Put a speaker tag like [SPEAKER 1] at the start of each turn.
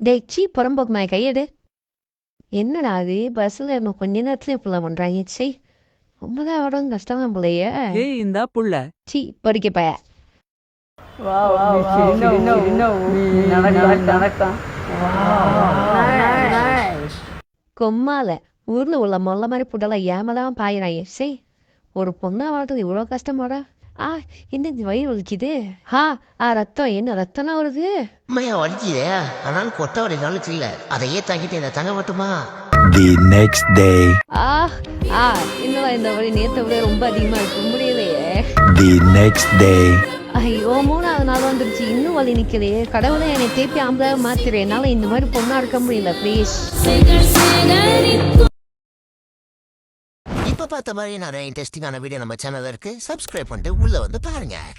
[SPEAKER 1] டேய் சீ புறம்போக்கு நாய் கையெடு. என்னடா அது பஸ்ஸில் இன்னும் கொஞ்ச நேரத்துல இப்படிலாம் பண்ணுறாங்க. சரி ரொம்பதான் ஆடும் கஷ்டமா போலையே.
[SPEAKER 2] ஏய் இந்தா புள்ள.
[SPEAKER 1] சீ பொறிக்க பய. கொம்மால ஊர்ல உள்ள மொல்ல மாதிரி புட்டெல்லாம் ஏமாதான் பாயிறாங்க. சரி ஒரு பொண்ணா வாழ்றது இவ்வளோ கஷ்டமாடா. என்ன இந்த வயிறு வலிக்குது. ரத்தம் என்ன ரத்தம்லாம் வருது.
[SPEAKER 3] உண்மையா வலிக்குதே, ஆனாலும் கொட்ட வரை நாளுக்கு இல்ல, அதையே தாங்கிட்டு இந்த தங்க மட்டுமா.
[SPEAKER 4] The next day.
[SPEAKER 1] என்னடா இந்த வழி நேற்றை விட ரொம்ப அதிகமா இருக்கு முடியலையே.
[SPEAKER 4] The next day.
[SPEAKER 1] ஐயோ 3வது நாள் வந்துருச்சு இன்னும் வலி நிக்கலையே. கடவுளை என்னை தேப்பி ஆம்பளை மாத்திரேன். என்னால இந்த மாதிரி பொண்ணா இருக்க முடியல ப்ளீஸ்.
[SPEAKER 3] இப்ப பார்த்த மாதிரி நிறைய இன்ட்ரெஸ்டிங்கான வீடியோ நம்ம சேனல்ல இருக்கு. சப்ஸ்கிரைப் பண்ணிட்டு உள்ள வந்து பாருங்க.